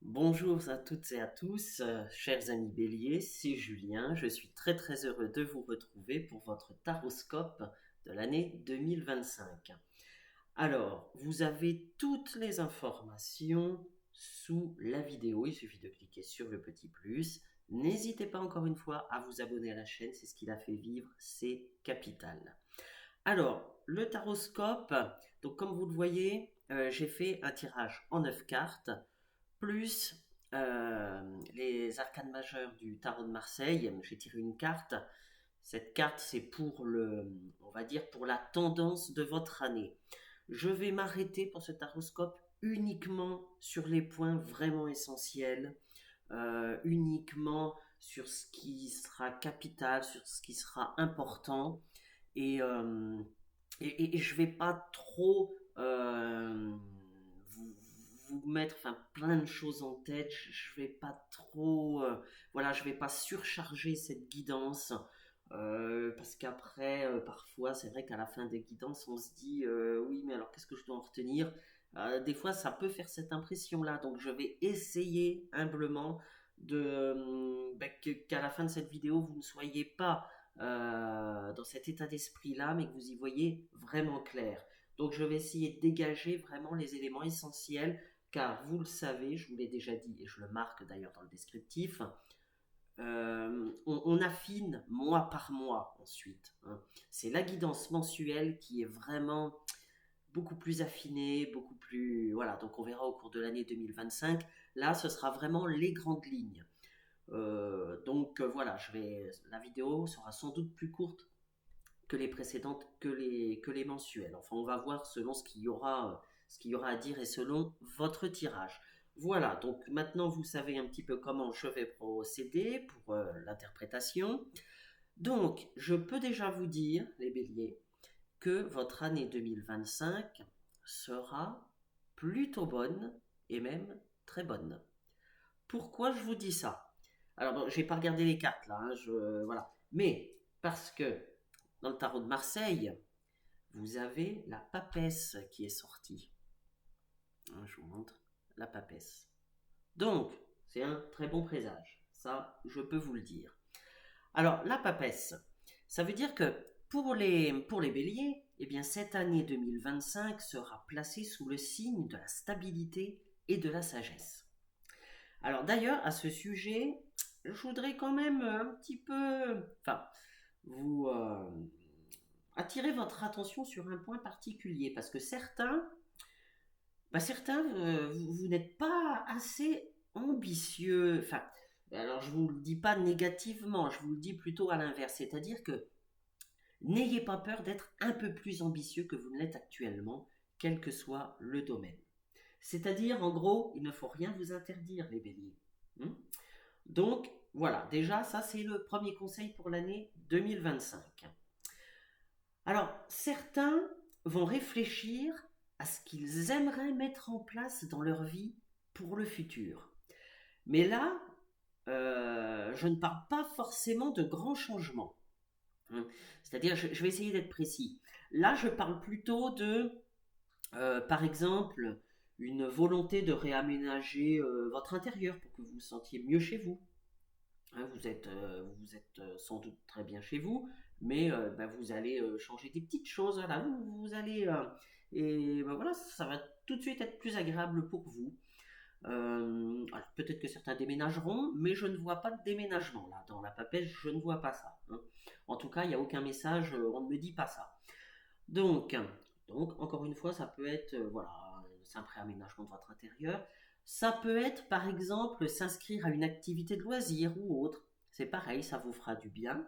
Bonjour à toutes et à tous, chers amis béliers, c'est Julien, je suis très heureux de vous retrouver pour votre taroscope de l'année 2025. Alors, vous avez toutes les informations sous la vidéo, il suffit de cliquer sur le petit plus. N'hésitez pas encore une fois à vous abonner à la chaîne, c'est ce qui la fait vivre, c'est capital. Alors, le taroscope, donc comme vous le voyez, j'ai fait un tirage en 9 cartes plus les arcanes majeures du tarot de Marseille. J'ai tiré une carte. Cette carte, c'est pour on va dire, pour la tendance de votre année. Je vais m'arrêter pour ce taroscope uniquement sur les points vraiment essentiels, uniquement sur ce qui sera capital, sur ce qui sera important. Et, euh, et je vais pas trop vous, vous mettre plein de choses en tête. Je vais pas trop, voilà, je vais pas surcharger cette guidance. Parce qu'après, parfois, c'est vrai qu'à la fin des guidances, on se dit oui, mais alors qu'est-ce que je dois en retenir. Des fois, ça peut faire cette impression-là. Donc, je vais essayer humblement qu'à la fin de cette vidéo, vous ne soyez pas dans cet état d'esprit-là, mais que vous y voyez vraiment clair. Donc je vais essayer de dégager vraiment les éléments essentiels, car vous le savez, je vous l'ai déjà dit, et je le marque d'ailleurs dans le descriptif, on affine mois par mois ensuite, hein. C'est la guidance mensuelle qui est vraiment beaucoup plus affinée, beaucoup plus... Voilà, donc on verra au cours de l'année 2025. Là, ce sera vraiment les grandes lignes. Voilà, la vidéo sera sans doute plus courte que les précédentes, que les mensuelles. Enfin, on va voir selon ce qu'il y aura à dire et selon votre tirage. Voilà, donc maintenant vous savez un petit peu comment je vais procéder pour l'interprétation. Donc, je peux déjà vous dire, les béliers, que votre année 2025 sera plutôt bonne et même très bonne. Pourquoi je vous dis ça? Alors, bon, j'ai pas regardé les cartes là, hein, voilà. Mais parce que dans le tarot de Marseille, vous avez la papesse qui est sortie. Hein, je vous montre la papesse. Donc, c'est un très bon présage. Ça, je peux vous le dire. Alors, la papesse, ça veut dire que pour les béliers, eh bien, cette année 2025 sera placée sous le signe de la stabilité et de la sagesse. Alors d'ailleurs, à ce sujet, je voudrais quand même un petit peu, vous attirer votre attention sur un point particulier, parce que certains, vous n'êtes pas assez ambitieux. Enfin, alors je vous le dis pas négativement, je vous le dis plutôt à l'inverse, c'est-à-dire que n'ayez pas peur d'être un peu plus ambitieux que vous ne l'êtes actuellement, quel que soit le domaine. C'est-à-dire, en gros, il ne faut rien vous interdire, les béliers. Hmm. Donc, voilà, déjà, ça c'est le premier conseil pour l'année 2025. Alors, certains vont réfléchir à ce qu'ils aimeraient mettre en place dans leur vie pour le futur. Mais là, je ne parle pas forcément de grands changements, hein. C'est-à-dire, je vais essayer d'être précis. Là, je parle plutôt par exemple, une volonté de réaménager votre intérieur pour que vous vous sentiez mieux chez vous. Hein, vous êtes sans doute très bien chez vous, mais vous allez changer des petites choses. Voilà, vous allez et voilà, ça va tout de suite être plus agréable pour vous. Alors peut-être que certains déménageront, mais je ne vois pas de déménagement là dans la papesse. Je ne vois pas ça, hein. En tout cas, il n'y a aucun message. On ne me dit pas ça. Donc, donc encore une fois, ça peut être voilà, c'est un préaménagement de votre intérieur. Ça peut être, par exemple, s'inscrire à une activité de loisir ou autre. C'est pareil, ça vous fera du bien.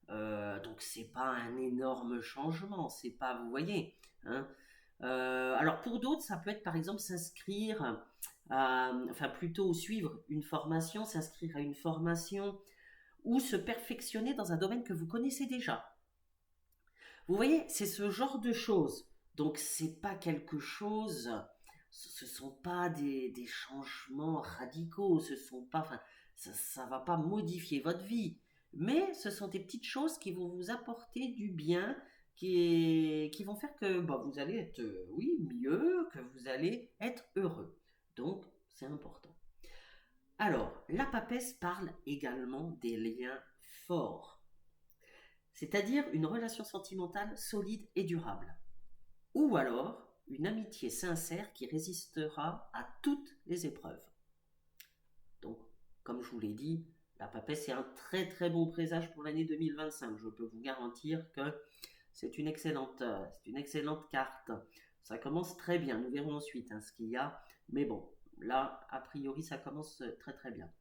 Donc c'est pas un énorme changement, c'est pas, vous voyez, hein. Alors pour d'autres, ça peut être par exemple s'inscrire, enfin plutôt suivre une formation, s'inscrire à une formation ou se perfectionner dans un domaine que vous connaissez déjà. Vous voyez, c'est ce genre de choses. Donc c'est pas quelque chose, ce sont pas des changements radicaux, ce sont pas, enfin, ça va pas modifier votre vie, mais ce sont des petites choses qui vont vous apporter du bien, qui vont faire que vous allez être, oui, mieux, que vous allez être heureux. Donc c'est important. la papesse parle également des liens forts, c'est-à-dire une relation sentimentale solide et durable, ou alors une amitié sincère qui résistera à toutes les épreuves. Donc, comme je vous l'ai dit, la papesse est un très très bon présage pour l'année 2025. Je peux vous garantir que c'est une excellente carte. Ça commence très bien. Nous verrons ensuite ce qu'il y a. Mais bon, là, a priori, ça commence très très bien.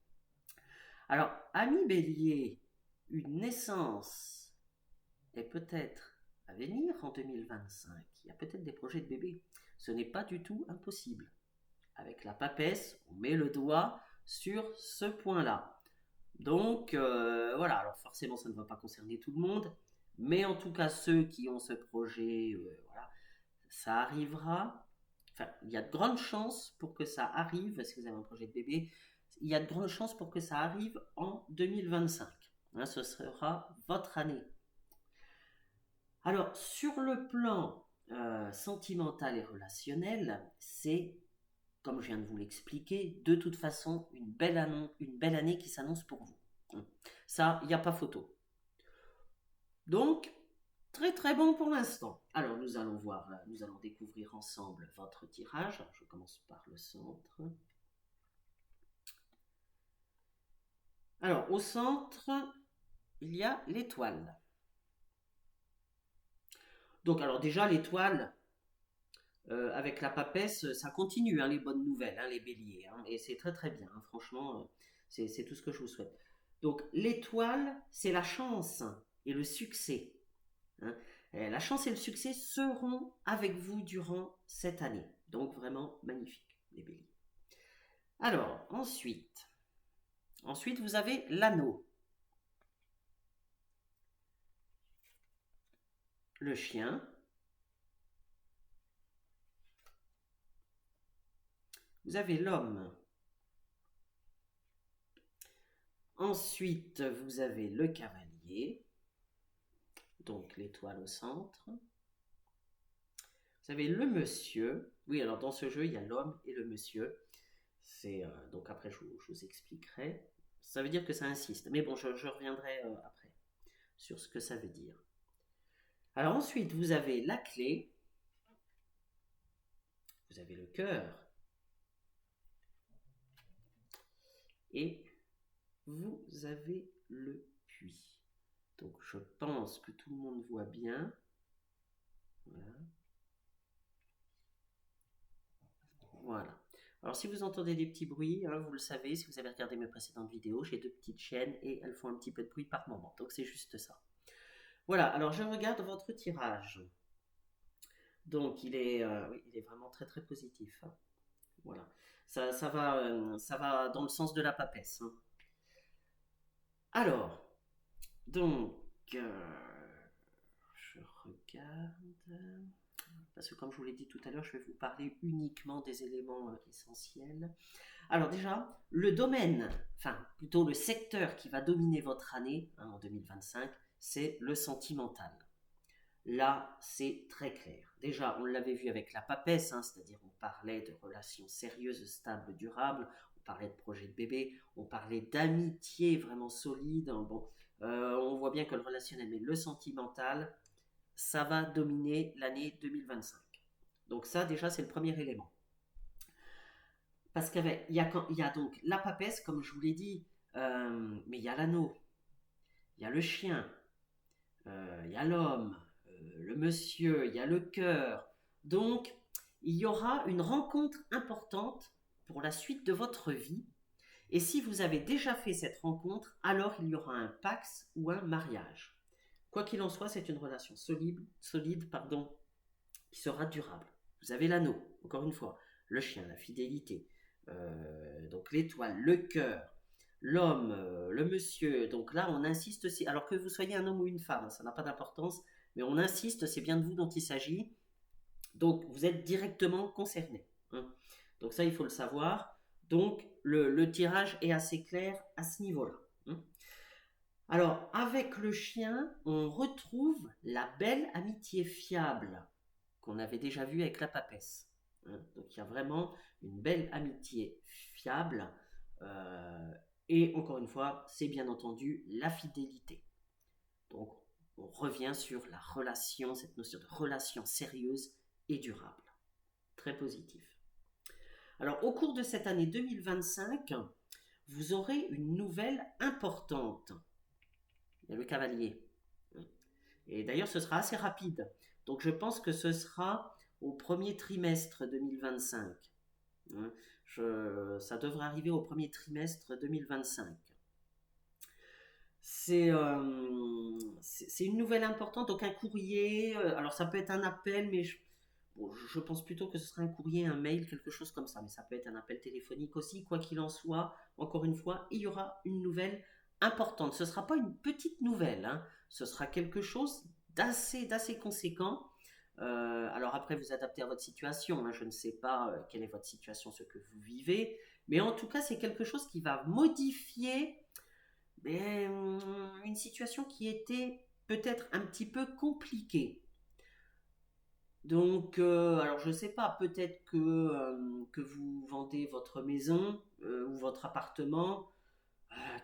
Alors, ami Bélier, une naissance est peut-être à venir en 2025. Il y a peut-être des projets de bébé. Ce n'est pas du tout impossible. Avec la papesse, on met le doigt sur ce point-là. Donc, voilà. Alors, forcément, ça ne va pas concerner tout le monde. Mais en tout cas, ceux qui ont ce projet, voilà, ça arrivera. Enfin, il y a de grandes chances pour que ça arrive, si vous avez un projet de bébé, il y a de grandes chances pour que ça arrive en 2025. Ce sera votre année. Alors, sur le plan sentimental et relationnel, c'est, comme je viens de vous l'expliquer, de toute façon une belle année qui s'annonce pour vous. Ça, il n'y a pas photo. Donc, très très bon pour l'instant. Alors, nous allons découvrir ensemble votre tirage. Alors, je commence par le centre. Alors, au centre, il y a l'étoile. Donc, alors déjà, l'étoile, avec la papesse, ça continue, les bonnes nouvelles, les béliers. Et c'est très très bien, franchement, c'est tout ce que je vous souhaite. Donc, l'étoile, c'est la chance et le succès. La chance et le succès seront avec vous durant cette année. Donc, vraiment magnifique, les béliers. Alors, ensuite, vous avez l'anneau, le chien, vous avez l'homme. Ensuite, vous avez le cavalier, donc l'étoile au centre. Vous avez le monsieur. Oui, alors dans ce jeu, il y a l'homme et le monsieur. Donc après, je vous expliquerai. Ça veut dire que ça insiste. Mais bon, je reviendrai après sur ce que ça veut dire. Alors ensuite, vous avez la clé. Vous avez le cœur. Et vous avez le puits. Donc je pense que tout le monde voit bien. Voilà. Voilà. Alors si vous entendez des petits bruits, vous le savez, si vous avez regardé mes précédentes vidéos, j'ai 2 petites chaînes et elles font un petit peu de bruit par moment. Donc c'est juste ça. Voilà, alors je regarde votre tirage. Donc il est vraiment très très positif. Voilà. Ça va dans le sens de la papesse. Alors, donc, je regarde. Parce que comme je vous l'ai dit tout à l'heure, je vais vous parler uniquement des éléments essentiels. Alors déjà, le domaine, enfin plutôt le secteur qui va dominer votre année en 2025, c'est le sentimental. Là, c'est très clair. Déjà, on l'avait vu avec la papesse, c'est-à-dire on parlait de relations sérieuses, stables, durables, on parlait de projets de bébé, on parlait d'amitié vraiment solide. Bon, on voit bien que le relationnel, mais le sentimental, ça va dominer l'année 2025. Donc ça, déjà, c'est le premier élément. Parce qu'il y a donc la papesse, comme je vous l'ai dit, mais il y a l'anneau, il y a le chien, il y a l'homme, le monsieur, il y a le cœur. Donc, il y aura une rencontre importante pour la suite de votre vie. Et si vous avez déjà fait cette rencontre, alors il y aura un pax ou un mariage. Quoi qu'il en soit, c'est une relation solide, qui sera durable. Vous avez l'anneau, encore une fois, le chien, la fidélité, donc l'étoile, le cœur, l'homme, le monsieur. Donc là, on insiste aussi, alors que vous soyez un homme ou une femme, ça n'a pas d'importance, mais on insiste, c'est bien de vous dont il s'agit. Donc vous êtes directement concerné. Donc ça, il faut le savoir. Donc le tirage est assez clair à ce niveau-là. Alors, avec le chien, on retrouve la belle amitié fiable qu'on avait déjà vue avec la papesse. Donc, il y a vraiment une belle amitié fiable Et encore une fois, c'est bien entendu la fidélité. Donc, on revient sur la relation, cette notion de relation sérieuse et durable. Très positif. Alors, au cours de cette année 2025, vous aurez une nouvelle importante. Il y a le cavalier. Et d'ailleurs, ce sera assez rapide. Donc, je pense que ce sera au premier trimestre 2025. Ça devrait arriver au premier trimestre 2025. C'est une nouvelle importante, donc un courrier. Alors, ça peut être un appel, mais bon, je pense plutôt que ce sera un courrier, un mail, quelque chose comme ça. Mais ça peut être un appel téléphonique aussi. Quoi qu'il en soit, encore une fois, il y aura une nouvelle importante. Ce ne sera pas une petite nouvelle, hein. Ce sera quelque chose d'assez conséquent. Alors après, vous adaptez à votre situation, hein. Je ne sais pas quelle est votre situation, ce que vous vivez. Mais en tout cas, c'est quelque chose qui va modifier une situation qui était peut-être un petit peu compliquée. Donc, alors je ne sais pas, peut-être que vous vendez votre maison ou votre appartement,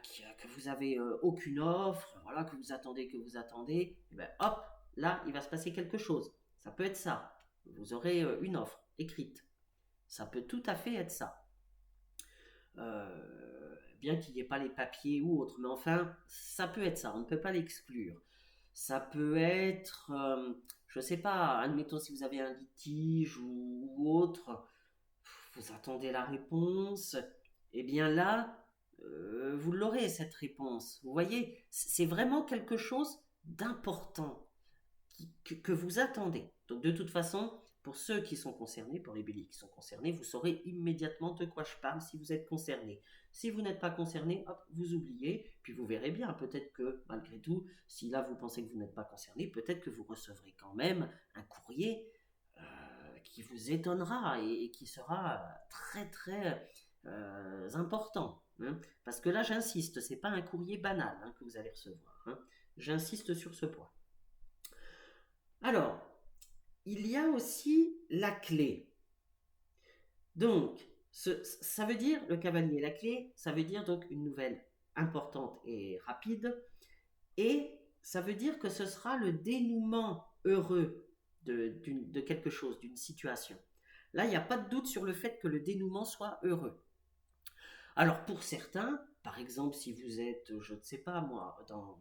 que vous avez aucune offre, voilà, que vous attendez, et ben hop, là, il va se passer quelque chose. Ça peut être ça. Vous aurez une offre écrite. Ça peut tout à fait être ça. Bien qu'il n'y ait pas les papiers ou autre, mais enfin, ça peut être ça. On ne peut pas l'exclure. Ça peut être, je ne sais pas, admettons si vous avez un litige ou autre, vous attendez la réponse, et bien là, vous l'aurez cette réponse. Vous voyez, c'est vraiment quelque chose d'important que vous attendez. Donc de toute façon, pour ceux qui sont concernés, pour les béliers qui sont concernés, vous saurez immédiatement de quoi je parle si vous êtes concerné. Si vous n'êtes pas concerné, hop, vous oubliez, puis vous verrez bien, peut-être que malgré tout, si là vous pensez que vous n'êtes pas concerné, peut-être que vous recevrez quand même un courrier qui vous étonnera et qui sera très important. Hein. Parce que là, j'insiste, c'est pas un courrier banal hein, que vous allez recevoir. Hein. J'insiste sur ce point. Alors, il y a aussi la clé. Donc, ça veut dire, le cavalier, la clé, ça veut dire donc une nouvelle importante et rapide. Et ça veut dire que ce sera le dénouement heureux de quelque chose, d'une situation. Là, il n'y a pas de doute sur le fait que le dénouement soit heureux. Alors, pour certains, par exemple, si vous êtes, je ne sais pas moi, dans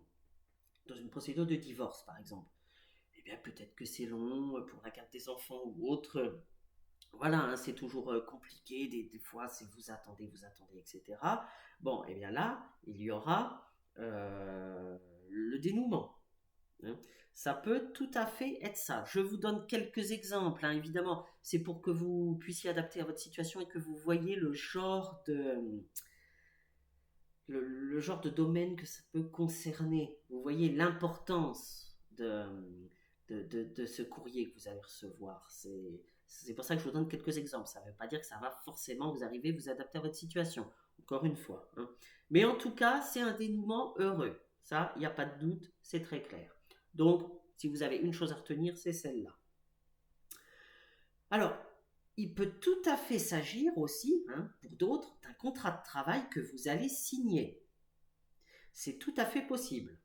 une procédure de divorce, par exemple, eh bien, peut-être que c'est long pour la garde des enfants ou autre. Voilà, hein, c'est toujours compliqué, des fois, c'est vous attendez, etc. Bon, et bien là, il y aura le dénouement. Hein. Ça peut tout à fait être ça. Je vous donne quelques exemples, hein, évidemment. C'est pour que vous puissiez adapter à votre situation et que vous voyez le genre de domaine que ça peut concerner. Vous voyez l'importance de ce courrier que vous allez recevoir. C'est pour ça que je vous donne quelques exemples. Ça ne veut pas dire que ça va forcément vous arriver, vous adapter à votre situation. Encore une fois. Hein. Mais en tout cas, c'est un dénouement heureux. Ça, il n'y a pas de doute, c'est très clair. Donc, si vous avez une chose à retenir, c'est celle-là. Alors, il peut tout à fait s'agir aussi, hein, pour d'autres, d'un contrat de travail que vous allez signer. C'est tout à fait possible.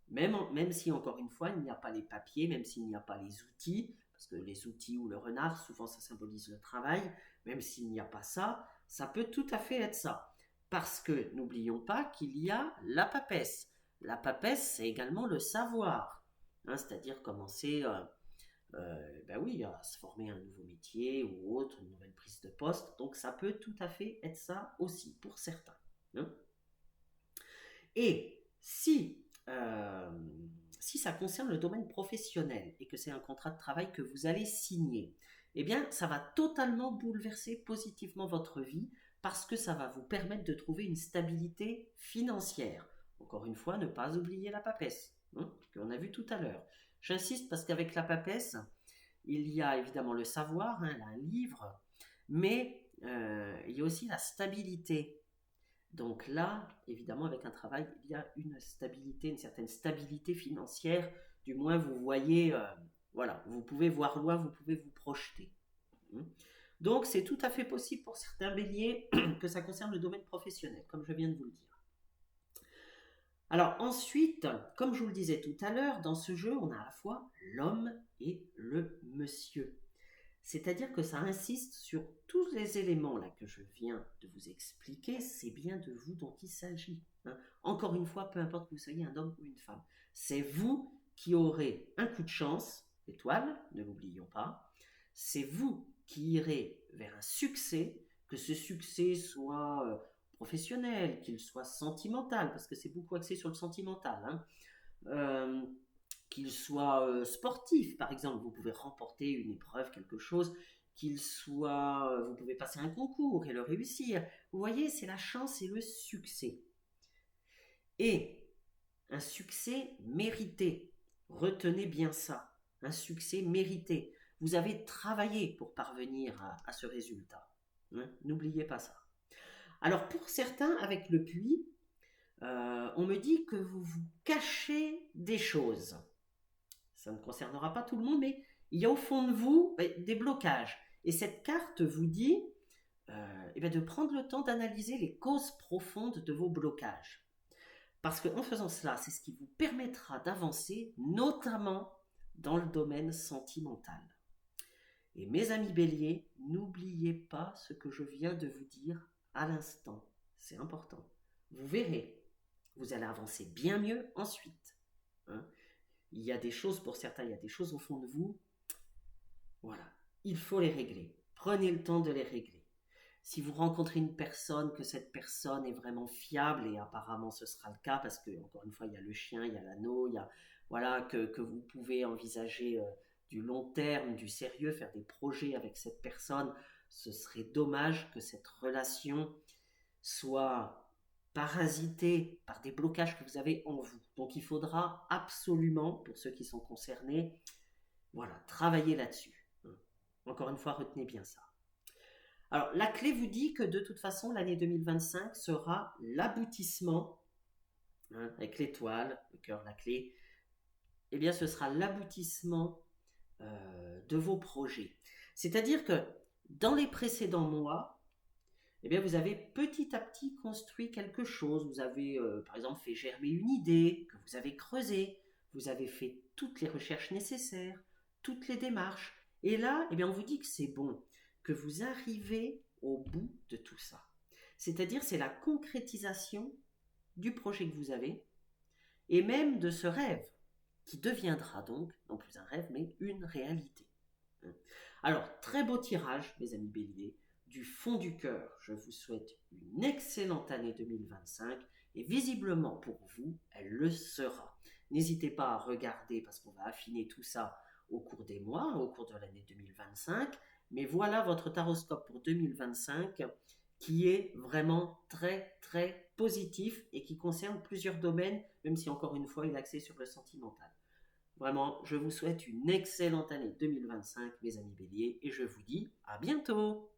Même si, encore une fois, il n'y a pas les papiers, même s'il n'y a pas les outils, parce que les outils ou le renard, souvent ça symbolise le travail, même s'il n'y a pas ça, ça peut tout à fait être ça. Parce que n'oublions pas qu'il y a la papesse. La papesse, c'est également le savoir, hein, c'est-à-dire commencer ben oui, à se former un nouveau métier ou autre, une nouvelle prise de poste. Donc ça peut tout à fait être ça aussi pour certains. Hein. Et si ça concerne le domaine professionnel et que c'est un contrat de travail que vous allez signer, eh bien, ça va totalement bouleverser positivement votre vie parce que ça va vous permettre de trouver une stabilité financière. Encore une fois, ne pas oublier la papesse, hein, qu'on a vu tout à l'heure. J'insiste parce qu'avec la papesse, il y a évidemment le savoir, hein, un livre, mais il y a aussi la stabilité. Donc là, évidemment, avec un travail, il y a une stabilité, une certaine stabilité financière. Du moins, vous voyez, voilà, vous pouvez voir loin, vous pouvez vous projeter. Donc, c'est tout à fait possible pour certains béliers que ça concerne le domaine professionnel, comme je viens de vous le dire. Alors ensuite, comme je vous le disais tout à l'heure, dans ce jeu, on a à la fois l'homme et le monsieur. C'est-à-dire que ça insiste sur tous les éléments là que je viens de vous expliquer, c'est bien de vous dont il s'agit. Hein. Encore une fois, peu importe que vous soyez un homme ou une femme, c'est vous qui aurez un coup de chance, étoile, ne l'oublions pas, c'est vous qui irez vers un succès, que ce succès soit professionnel, qu'il soit sentimental, parce que c'est beaucoup axé sur le sentimental, hein. Euh, qu'il soit sportif, par exemple, vous pouvez remporter une épreuve, quelque chose, qu'il soit, vous pouvez passer un concours et le réussir. Vous voyez, c'est la chance et le succès. Et un succès mérité. Retenez bien ça. Un succès mérité. Vous avez travaillé pour parvenir à ce résultat. Hein. N'oubliez pas ça. Alors pour certains, avec le puits, on me dit que vous vous cachez des choses. Ça ne concernera pas tout le monde, mais il y a au fond de vous des blocages. Et cette carte vous dit de prendre le temps d'analyser les causes profondes de vos blocages. Parce qu'en faisant cela, c'est ce qui vous permettra d'avancer, notamment dans le domaine sentimental. Et mes amis béliers, n'oubliez pas ce que je viens de vous dire à l'instant. C'est important. Vous verrez, vous allez avancer bien mieux ensuite. Hein. Il y a des choses, pour certains, il y a des choses au fond de vous. Voilà, il faut les régler. Prenez le temps de les régler. Si vous rencontrez une personne, que cette personne est vraiment fiable, et apparemment ce sera le cas, parce que, encore une fois, il y a le chien, il y a l'anneau, il y a, voilà, que vous pouvez envisager du long terme, du sérieux, faire des projets avec cette personne, ce serait dommage que cette relation soit parasitée par des blocages que vous avez en vous. Donc il faudra absolument, pour ceux qui sont concernés, voilà, travailler là-dessus. Encore une fois, retenez bien ça. Alors, la clé vous dit que de toute façon, l'année 2025 sera l'aboutissement, hein, avec l'étoile, le cœur, la clé, eh bien, ce sera l'aboutissement de vos projets. C'est-à-dire que dans les précédents mois, eh bien, vous avez petit à petit construit quelque chose. Vous avez, par exemple, fait germer une idée que vous avez creusée. Vous avez fait toutes les recherches nécessaires, toutes les démarches. Et là, eh bien, on vous dit que c'est bon, que vous arrivez au bout de tout ça. C'est-à-dire, c'est la concrétisation du projet que vous avez et même de ce rêve qui deviendra donc, non plus un rêve, mais une réalité. Alors, très beau tirage, mes amis béliers. Du fond du cœur, je vous souhaite une excellente année 2025 et visiblement pour vous, elle le sera. N'hésitez pas à regarder parce qu'on va affiner tout ça au cours des mois, au cours de l'année 2025. Mais voilà votre taroscope pour 2025 qui est vraiment très très positif et qui concerne plusieurs domaines, même si encore une fois il est axé sur le sentimental. Vraiment, je vous souhaite une excellente année 2025, mes amis béliers, et je vous dis à bientôt.